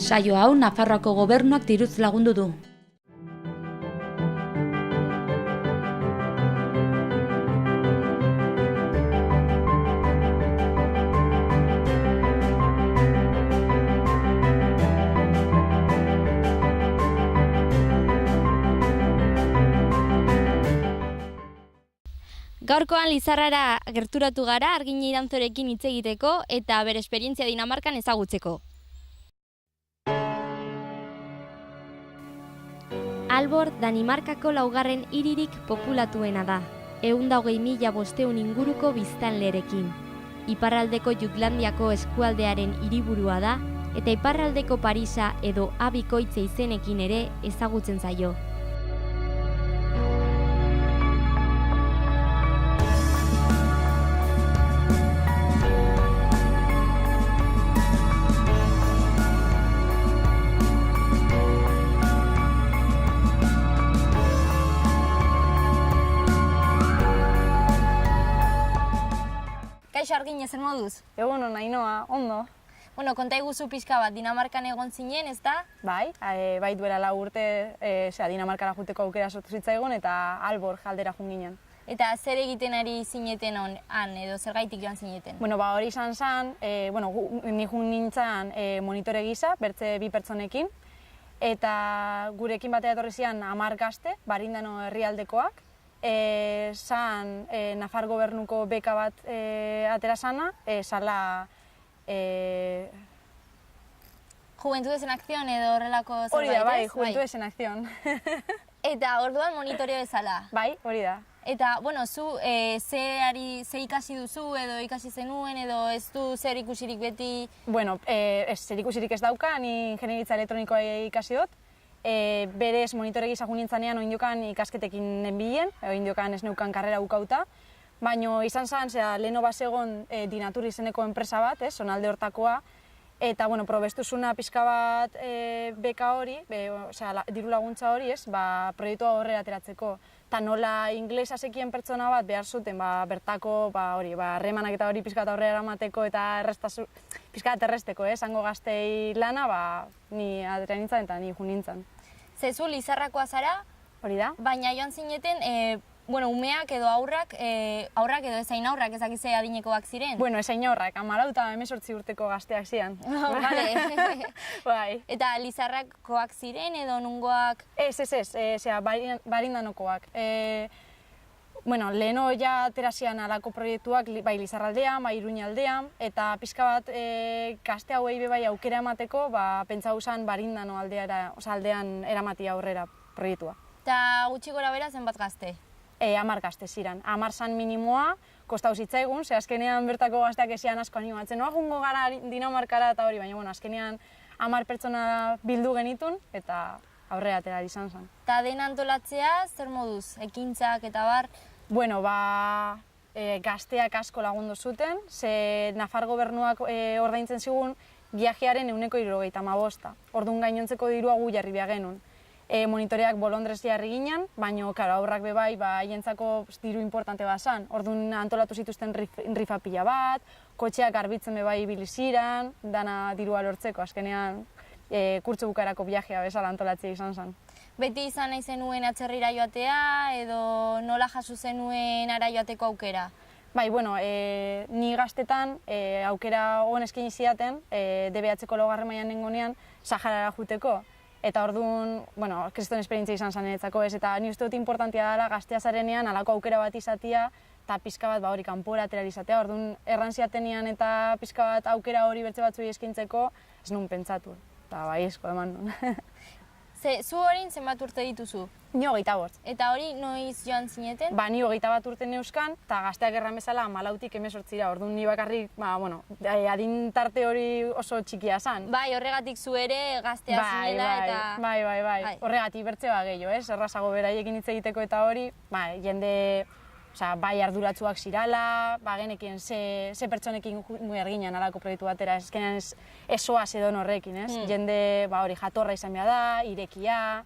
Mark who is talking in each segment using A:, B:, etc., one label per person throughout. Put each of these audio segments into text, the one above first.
A: Saio hau Nafarroako gobernuak diruz lagundu du.
B: Gaurkoan Lizarrara gerturatu gara Argine Irantzorekin hitz egiteko eta bere esperientzia Dinamarkan ezagutzeko. Aalborg Danimarkako laugarren hiririk populatuena da, 120.500 inguruko biztanlerekin. Iparraldeko Jutlandiako eskualdearen hiriburua da eta iparraldeko Parisa edo Abikoitze izenekin ere ezagutzen zaio. Kaixo Argine, zer moduz?
C: Egun hona, Ainoa, ondo.
B: Bueno, konta iguzu pixka bat, Dinamarkan egon zinen, ez da?
C: Bai, bai duela 4 urte Dinamarkara juteko aukera sortu zitzaigun eta Aalborg aldera joan ginen.
B: Eta zer egiten ari zineten han, edo zergaitik joan zineten?
C: Bueno, ba hori izan zen, ni joan nintzen monitore gisa, bertze 2 pertsonekin, eta gurekin batera etorri zian 10 gazte, Barindano herrialdekoak, zan Nafar gobernuko beka bat atera zana, zala
B: Juventudes en Acción edo horrelako zerbait,
C: hori da, bai, Juventudes en Acción.
B: Eta orduan monitoreo bezala?
C: Bai, hori da.
B: Eta, bueno, zu ze ikasi duzu edo ikasi zenuen edo ez du zer ikusirik beti?
C: Bueno, zer ikusirik ez dauka, ni ingenieritza elektronikoa ikasi dut. Berez monitore gisa joan nintzanean oindiokan ikasketekin nenbilen, oindiokan ez neukan karrera bukauta, baina izan zen, leheno bazegon Dinatur izeneko enpresa bat, zonalde hortakoa, eta probestuzuna pixka bat beka hori, diru laguntza hori, proiektua horrela ateratzeko. Eta nola inglesa zekien pertsona bat behar zuten bertako harremanak eta hori pixka bat aurrera eramateko eta pixka bat erresteko, esango gaztei lana, ni atera nintzen eta ni jun nintzen.
B: Zezu Lizarrakoa zara,
C: hori da?
B: Baina joan zineten, umeak edo aurrak edo ezain aurrak ezakize adinekoak ziren?
C: Bueno, ezain aurrak, 14 eta 18 urteko gazteak ziren.
B: Bai. Eta Lizarrakoak ziren edo nungoak?
C: Ez, Barindanokoak. Leheno ja atera zian alako proiektuak bai Lizarraldean, bai Iruñaldean, eta pixka bat gazte hauei bai aukera emateko, pentsau zen Barindano aldean eramatia aurrera proiektua.
B: Eta gutxi gora bera zenbat gazte?
C: 10 gazte ziren. 10 zan minimoa, kostau zitzaigun, azkenean bertako gazteak ezian asko animatzen. Noa jungo gara Dinamarkara eta hori, baina azkenean 10 pertsona bildu genitun eta aurrera atera izan zen.
B: Eta den antolatzea, zer moduz? Ekintzak eta bar?
C: Bueno, gazteak asko lagundu zuten, ze Nafar gobernuak ordaintzen zigun viajearen 175. Orduan gainontzeko dirua gu jarri behar genuen. Monitoreak Bolondrez jarri ginen, baina aurrak bebai haientzako diru importante bat zan. Orduan antolatu zituzten rifa pila bat, kotxeak garbitzen bebai biliziran, dana dirua lortzeko, azkenean kurtso bukarako viajea bezala antolatzea izan zen.
B: Beti izan nahi zenuen atzerrira joatea edo nola jaso zenuen ara joateko aukera?
C: Bai, ni gaztetan aukera hon eskaini zidaten, DBH-ko laugarren mailan nengonean, Saharara juteko. Eta orduan, kriston esperientzia izan zen niretzako ez, eta ni uste dut importantia dela gaztea zarenean alako aukera bat izatea eta pixka bat hori kanpora atera izatea. Orduan errantziatenean eta pixka bat aukera hori bertze batzuei eskintzeko ez nun pentsatu. Eta esko eman nun.
B: Zu horin zenbat urte dituzu?
C: Ni 25.
B: Eta hori noiz joan zineten?
C: Ni 21 urte neuzkan, eta gazteak erran bezala 14tik 18. Orduan ni bakarrik, adin tarte hori oso txikia zan.
B: Bai, horregatik zu ere gaztea zinela eta...
C: Bai. Horregatik bertze gehiago, errazago beraiekin hitz egiteko eta hori, jende bai arduratsuak zirala, genekien ze pertsonekin erginen alako proiektu batera, ezkenean esoaz edo horrekin, jende hori jatorra izan behar da, irekia,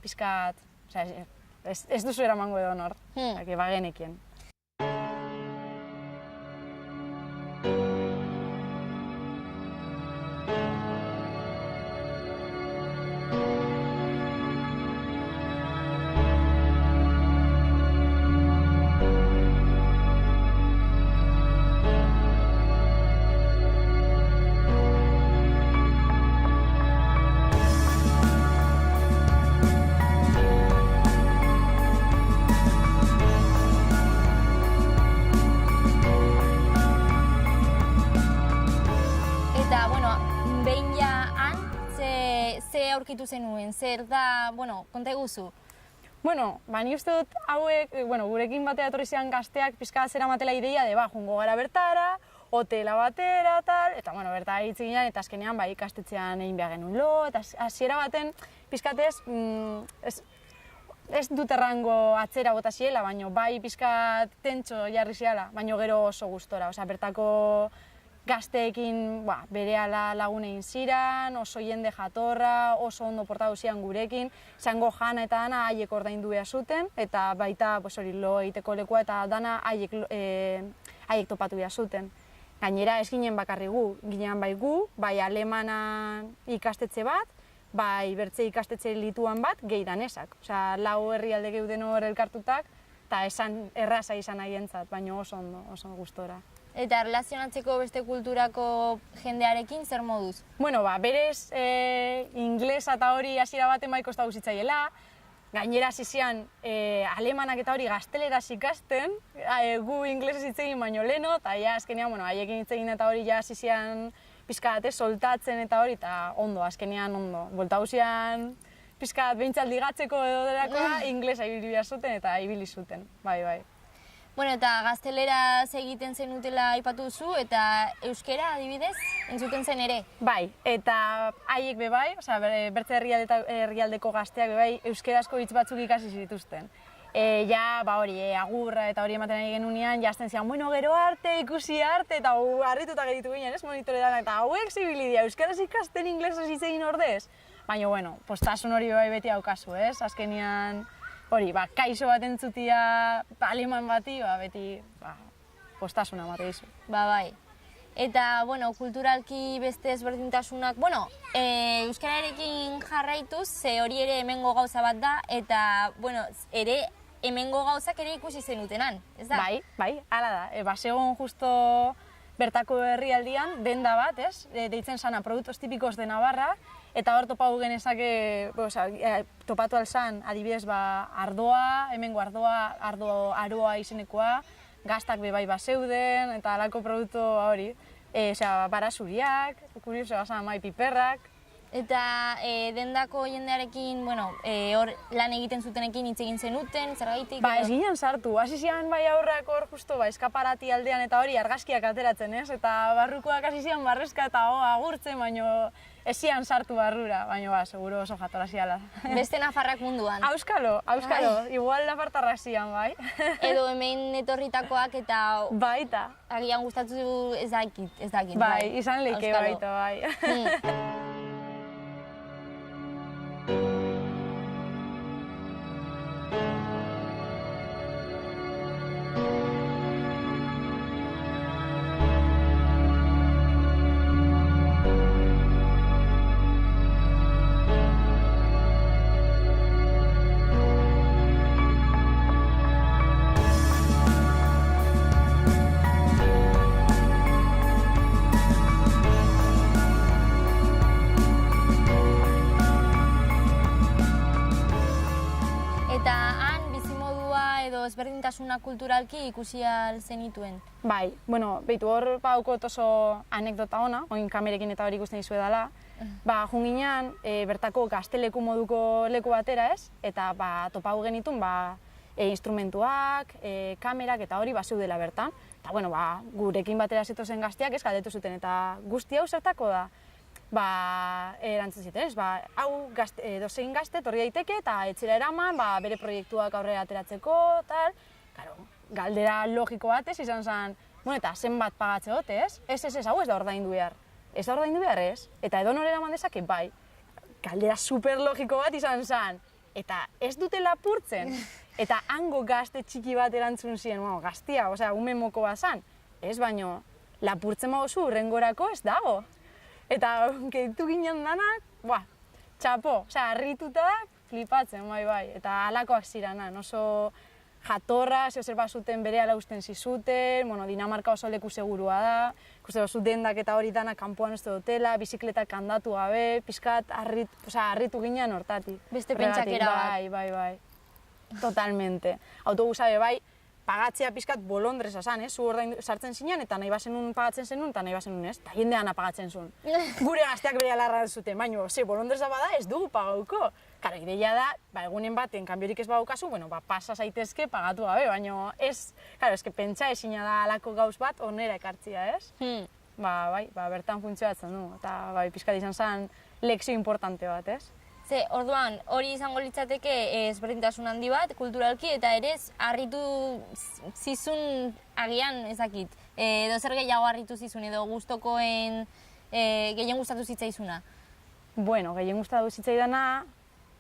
C: pizkat, ez duzu eramango edo nor, genekien.
B: aurkitu zenuen, zer da, bueno, konta eguzu.
C: Bueno, ni uste dut hauek, gurekin batera etorri ziren gazteak pizka zeramatela ideia de, jungo gara bertara, hotela batera, tal, eta, bertara hitz ginen, eta azkenean, ikastetxean egin behar genuen lo, eta hasiera baten, pizkatez, ez dut errango atzera bota ziela, baina pizkat tentxo jarri ziala, baina gero oso gustora, bertako gazteekin berehala lagun egin ziren, oso jende jatorra, oso ondo portatu ziren gurekin, zango jana eta dana haiek ordaindu behar zuten, eta baita lo egiteko lekua eta dana haiek topatu behar zuten. Gainera ez ginen bakarri gu, ginen bai gu, bai alemanan ikastetxe bat, bai bertze ikastetxe lituan bat, gehi danesak. Osea, 4 herrialde geuden hor elkartutak, eta esan erraza izan haientzat, baina oso ondo, oso gustora.
B: Eta relazionatzeko beste kulturako jendearekin zer moduz?
C: Berez inglesa eta hori hasiera baten bai kostatu zitzaiela, gainera hasi zian alemanak eta hori gazteleraz ikasten, gu inglesez hitz egin baino leno, eta azkenean haiekin hitz egin eta hori hasi zian pizkat soltatzen eta hori, eta ondo, azkenean ondo. Bueltatu zian pizkat behintzat ligatzeko edo delakoa, inglesa ibili behar zuten eta ibili zuten, bai.
B: Bueno, eta gazteleraz egiten zenutela aipatu duzu, eta euskera adibidez, entzuten zen ere?
C: Bai, eta haiek bebai, bertze herrialdeko gazteak bebai, euskarazko hitz batzuk ikasi zituzten. Agurra eta hori ematen ari genunean, jazten zian, gero arte, ikusi arte, eta harrituta geditu ginen, monitoretan, eta hauek zibilidia, euskaraz ikasten inglesez hitz egin ordez. Baina, postasun hori bai beti haukazu, azkenean, hori, kaixo bat entzutia aleman bati, beti postasuna emate dizu.
B: Bai. Eta, kulturalki beste ezberdintasunak, euskararekin jarraituz, ze hori ere hemengo gauza bat da, eta, ere hemengo gauzak ere ikusi zenutenan, ez da?
C: Bai, hala da. Segon justo bertako herrialdian, denda bat, deitzen sana Productos Típicos de Navarra, eta hor topatu genezake, topatu alzan, adibidez, ardoa, hemengo aroa izenekoa, gaztak bebai bazeuden, eta alako produktu hori. Barazuriak, kurioso, piperrak.
B: Eta dendako jendearekin, hor lan egiten zutenekin hitz egin zenuten, zergaitik?
C: Ez ginen sartu, hasi zian aurrak hor justo eskaparati aldean eta hori argazkiak ateratzen, eta barrukoak hasi zian barrezka eta agurtzen, baina ez zian sartu barrura, baina seguro oso jatora ziala.
B: Beste nafarrak munduan.
C: Auskalo, igual nafartarrak zian, bai.
B: Edo hemen etorritakoak eta...
C: Baita.
B: Agian gustatu ez dakit.
C: Bai, izan leike baita, bai.
B: Ezberdintasuna kulturalki ikusi ahal zenituen?
C: Bai, behitu hor baukot oso anekdota ona, oin kamerekin eta hori ikusten izue dela. Junginean, bertako gazteleku moduko leku batera ez, eta topau genitun instrumentuak, kamerak eta hori zeudela bertan. Eta gurekin batera zetozen gazteak ez galdetu zuten, eta guzti hau zertako da? Erantzun ziten, hau dozein gazte torri daiteke eta etxera eraman, bere proiektuak aurrera ateratzeko, tal. Galdera logiko batez izan zen, eta zenbat pagatze dut, ez? Ez, hau ez da ordaindu behar. Ez da ordaindu behar, ez? Eta edo nore eraman dezake, bai. Galdera super logiko bat izan zen, eta ez dute lapurtzen. Eta hango gazte txiki bat erantzun ziren, gaztia, ume moko bat zen. Ez, baino, lapurtzen magozu, urrengorako ez dago. Eta gehitu ginen danak, txapo, harritutak, flipatzen, bai. Eta halakoak ziranan, oso jatorra, zer bat zuten bere ala usten zizuten, Dinamarka oso leku segurua da, ikuste bat dendak eta hori danak kanpoan ez dutela, bizikletak kandatu gabe, pizkat harritu ginen hortatik.
B: Beste pentsakera bat.
C: Bai. Totalmente. Autobusa bai, pagatzea pixkat bolondresa zan, zu sartzen zinean, eta nahi bazenun pagatzen zenun, eta nahi bazenun ez, eta jendean apagatzen zuen. Gure gazteak bere alarra zuten, baina, bolondresa bada ez dugu pagauko. Karo, ideia da, egunen baten, kanbiorik ez badaukazu, pasa zaitezke pagatu gabe, baina ez, pentsa ezina da alako gauz bat onera ekartzia, ez? Bertan funtzionatzen du, eta pixkat izan zen lekzio importante bat, ez?
B: Ze, orduan, hori izango litzateke ezberdintasun handi bat, kulturalki, eta ere harritu zizun agian ezakit. Edo zer gehiago harritu zizun, edo gustokoen gehien gustatu zitzaizuna?
C: Bueno, gehien gustatu zitzaidana,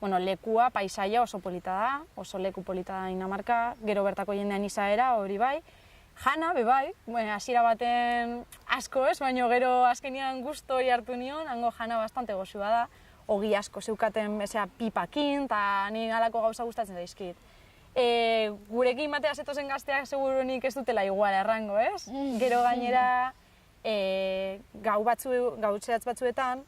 C: lekua, paisaia oso polita da, oso leku polita da Dinamarka, gero bertako jendean izaera, hori bai. Jana, bai, hasiera baten asko ez, baina gero azkenian gusto hori hartu nion, hango jana bastante gozua da. Ogi asko zeukaten pipakin, eta ni halako gauza gustatzen daizkit. Gurekin batea zetozen gazteak segurunik ez dutela igual errango, ez? Gero gainera, gautzeatz batzuetan,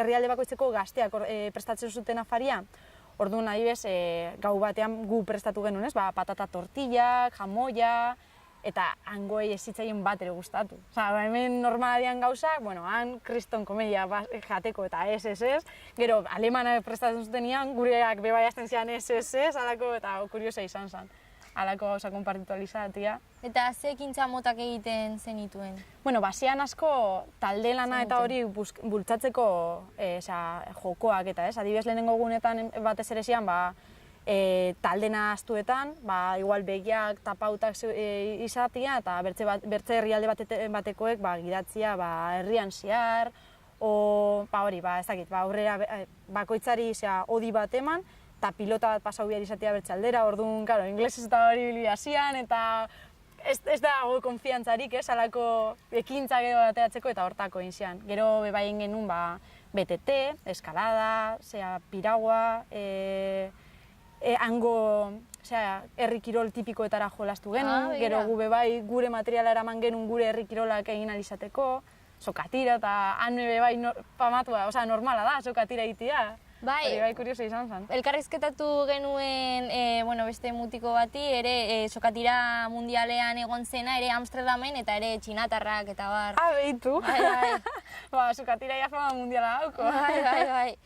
C: herrialde bakoitzeko gazteak prestatzen zuten afaria, orduan adibidez, gau batean gu prestatu genuen, ez? Patata tortillak, jamoia, eta hangoei ez zitzaien bat ere gustatu. Hemen normaladian gauzak, han kriston komedia jateko eta ez, gero alemana prestatzen zutenean, gureak bebai azten zian ez, alako, eta kuriosa izan zen. Alako gauza konpartitualizatia.
B: Eta ze ekintza motak egiten zenituen?
C: Basean asko talde lana eta hori bultzatzeko jokoak eta ez. Adibidez lehenengo gunetan batez ere zian, talde nahaztuetan, igual begiak tapautak izatia eta bertze herrialde batekoek gidatzia herrian zehar, hori, ez dakit, aurrera bakoitzari odi bat eman, eta pilota bat pasau behar izatea bertze aldera, orduan, inglesez eta hori bilia zian, eta ez dago konfiantzarik, alako ekintzak edo bateatzeko eta hortako inzian. Gero bebaien genuen BTT, eskalada, piragua, hango herri kirol tipikoetara jolastu genuen, gero gu bebai gure materiala eraman genuen gure herri kirolak egin alizateko, sokatira eta han bebai pamatua, normala da, sokatira egitea. Hori bai kurioso izan zen.
B: Elkarrizketatu genuen beste mutiko bati, ere sokatira mundialean egon zena, ere Amsterdamen eta ere txinatarrak eta bar.
C: Behitu. Sokatira ia fama mundiala dauko.
B: Bai.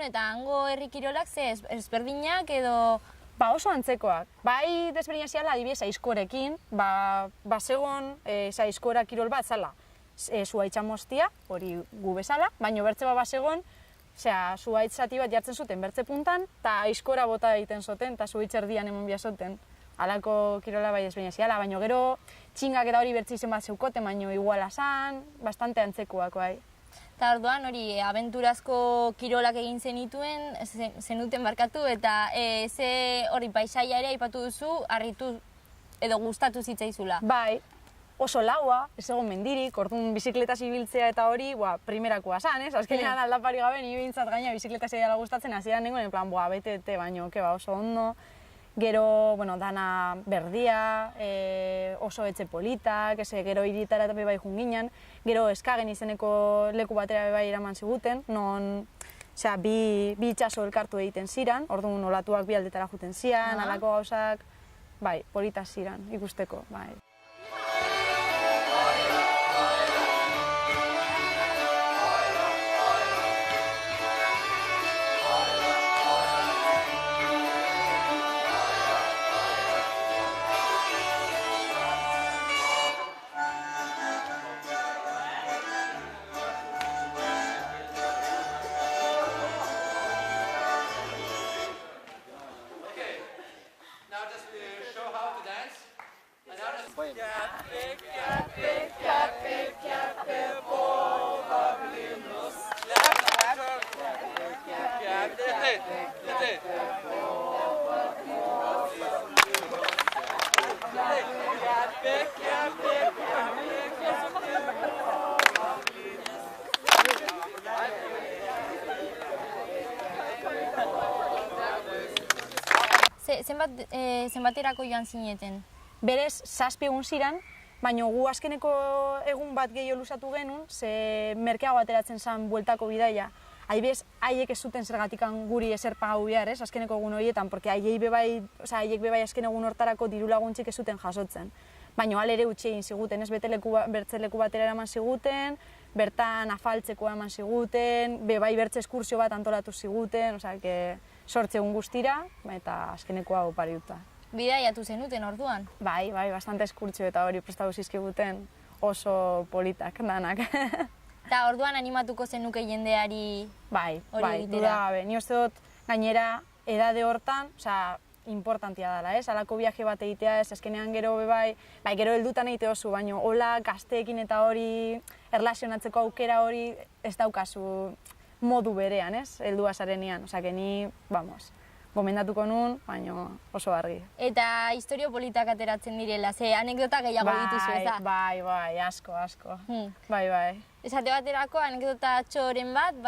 B: Eta hango herri kirolak ze ezberdinak edo...
C: Oso antzekoak. Bai desberdina ziala adibidez aizkorekin, bazegon aizkora kirol bat zala zuhaitza moztia, hori gu bezala, baina bertze bat bazegon zuhaitz zati bat jartzen zuten bertze puntan, eta aizkora bota egiten zoten, eta zuhaitz erdian emon bia zoten. Halako kirola bai desberdina ziala, baina gero txingak eta hori bertze izen bat zeukoten, baina iguala zan, bastante antzekoak bai.
B: Eta orduan hori abenturazko kirolak egin zenuten barkatu, eta ze hori paisaia ere aipatu duzu, harritu edo gustatu zitzaizula.
C: Bai, oso laua, ez egon mendirik, orduan bizikletaz ibiltzea eta hori, primerakoa zan, ez? Azkenean aldapari gabe, nire bintzat gaina bizikletaz edala gustatzen, hasieran nengoen, en plan, bete, baino, oso ondo. Gero, dana berdia, oso etxe politak, gero iritara eta bebai junginen. Gero Eskagen izeneko leku batera bebai eraman ziguten, non bi itxaso elkartu egiten ziran, orduan olatuak bi aldetara juten zian, halako gauzak, bai, polita ziran, ikusteko, bai.
B: zenbaterako joan zineten?
C: Berez, 7 egun ziren, baina gu azkeneko egun bat gehiago luzatu genuen, ze merkeago ateratzen zen bueltako bidaia. Haibez, haiek ez zuten zergatikan guri ezer pagau behar, ez, azkeneko egun horietan, porque haiek bebai azken egun hortarako diru laguntzik ez zuten jasotzen. Baina alere utxe egin ziguten, ez, bertzeleku batera eraman ziguten, bertan afaltzeko eman ziguten, bebai bertze eskursio bat antolatu ziguten, osea, 8 egun guztira, eta azkeneko hau pariuta.
B: Bidaiatu zenuten orduan?
C: Bai, bastante eskurtxo eta hori prestatu zizkiguten oso politak danak.
B: Eta orduan animatuko zenuke jendeari
C: bai,
B: hori egitera?
C: Dudagabe. Ni uste dut gainera edade hortan, osea, importantia dela, ez? Halako viaje bat egitea, ez azkenean gero bai, gero heldutan egite oso, baina hola gazteekin eta hori erlazionatzeko aukera hori ez daukazu modu berean, ez? Heldua zarenean, osea, ni, gomendatuko nun, baina oso argi.
B: Eta historio politak ateratzen direla, ze anekdota gehiago dituzu, ez da?
C: Bai, asko. Bai.
B: Esate baterako anekdota txoren bat,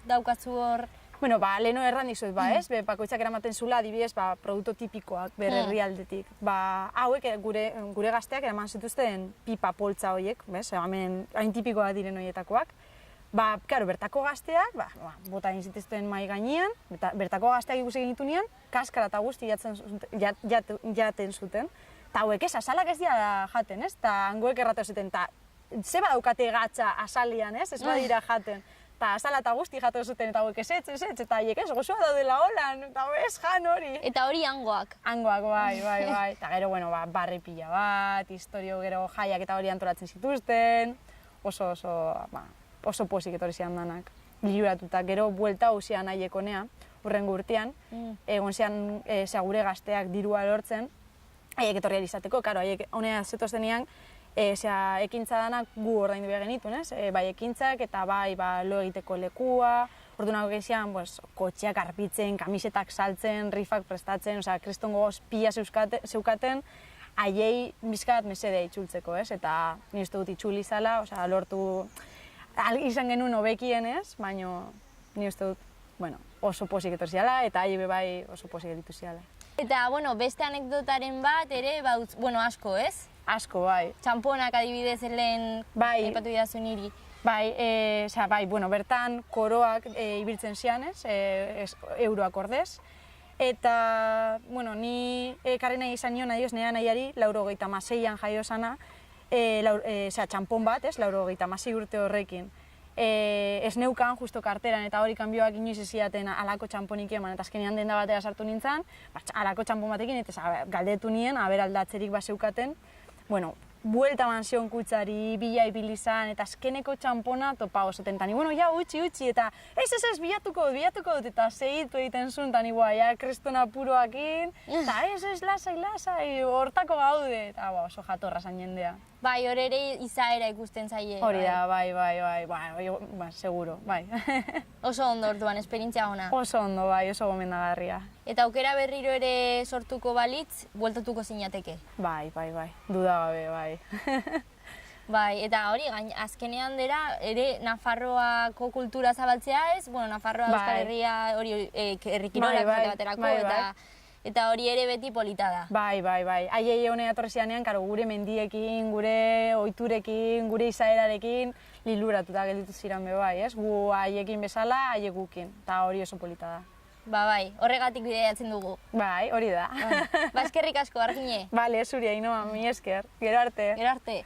B: daukazu hor...
C: Bueno, leheno erran dizuet, ez? Bakoitzak eramaten zula, adibidez, produktu tipikoak bere herrialdetik. Hauek gure gazteak eraman zituzten pipa poltza horiek, bez? Hemen hain tipikoak diren horietakoak. Bertako gazteak, bota egin zituzten mai gainean, bertako gazteak ikusi genitunean, kaskara eta guzti jaten zuten. Eta hauek ez, azalak ez dira jaten, ez? Eta hangoek erratu zuten, eta ze badaukate gatza azalian, ez? Ez badira jaten. Eta azala eta guzti jatu zuten, eta hauek ez, eta haiek ez, gozoa daudela holan, eta ez jan hori.
B: Eta hori hangoak?
C: Hangoak, bai. Eta gero, barri pila bat, historio gero jaiak eta hori antolatzen zituzten, oso pozik etorri zian danak. Liluratuta, gero buelta hau zian haiek honea, hurrengo urtean, egon zian gure gazteak dirua lortzen, haiek etorri izateko, karo, haiek honea zetoztenean, ekintza danak gu ordaindu behar genituen, ez? Bai ekintzak eta bai lo egiteko lekua, orduan hau gehiagoan kotxeak arpitzen, kamisetak saltzen, rifak prestatzen, kristongo pila zeukaten, haiei bizkat mesedea itzultzeko, ez? Eta ni uste dut itzuli zala, lortu izan genuen hobekien, ez? Baina ni uste dut, oso pozik etorri ziala eta haiei bai oso pozik editu ziala.
B: Eta, beste anekdotaren bat ere, asko, ez?
C: Asko, bai.
B: Txamponak adibidez lehen aipatu didazu niri.
C: Bai, bertan koroak ibiltzen zian, ez? Euroak ordez. Eta, ni ekarri nahi izan nion, nire nahiari, 86an jaio zana, txampon bat, ez? 86 urte horrekin. Ez neukan, justo karteran, eta hori kanbioak inoiz eziaten alako txamponik eman, eta azkenean denda batera sartu nintzen, alako txampon batekin, eta galdetu nien, aldatzerik zeukaten. Buelta eman zion kutsari, bila ibilizan, eta azkeneko txampona topa osoten. Tani, utzi, eta ez, bilatuko dut, eta segitu egiten zuen, tani, kristona puroakin, eta ez, lasai, hortako gaude, eta oso jatorra zan jendea.
B: Bai, hor ere izaera ikusten zaie.
C: Hori da, bai, seguro, bai.
B: Oso ondo orduan, esperientzia ona.
C: Oso ondo, bai, oso gomendagarria.
B: Eta aukera berriro ere sortuko balitz, bueltatuko zinateke?
C: Bai, dudagabe, bai.
B: Bai, eta hori, azkenean dira, ere Nafarroako kultura zabaltzea ez? Nafarroa Euskal Herria hori herrikirolak baterako, eta hori ere beti polita da. Bai.
C: Haiei honea etorri zianean, gure mendiekin, gure ohiturekin, gure izaerarekin, liluratuta gelditu ziren be bai, ez? Gu haiekin bezala, haiek gukin, eta hori oso polita da.
B: Bai, horregatik bideiatzen dugu.
C: Bai, hori da.
B: Eskerrik asko, Argine.
C: Bale, zuri, Ainhoa, mi esker. Gero arte.
B: Gero arte.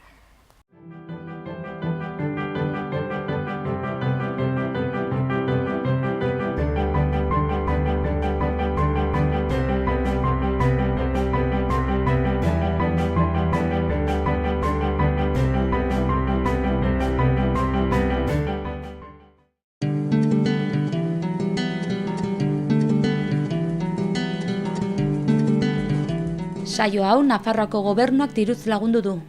A: Saio hau Nafarroako Gobernuak diruz lagundu du.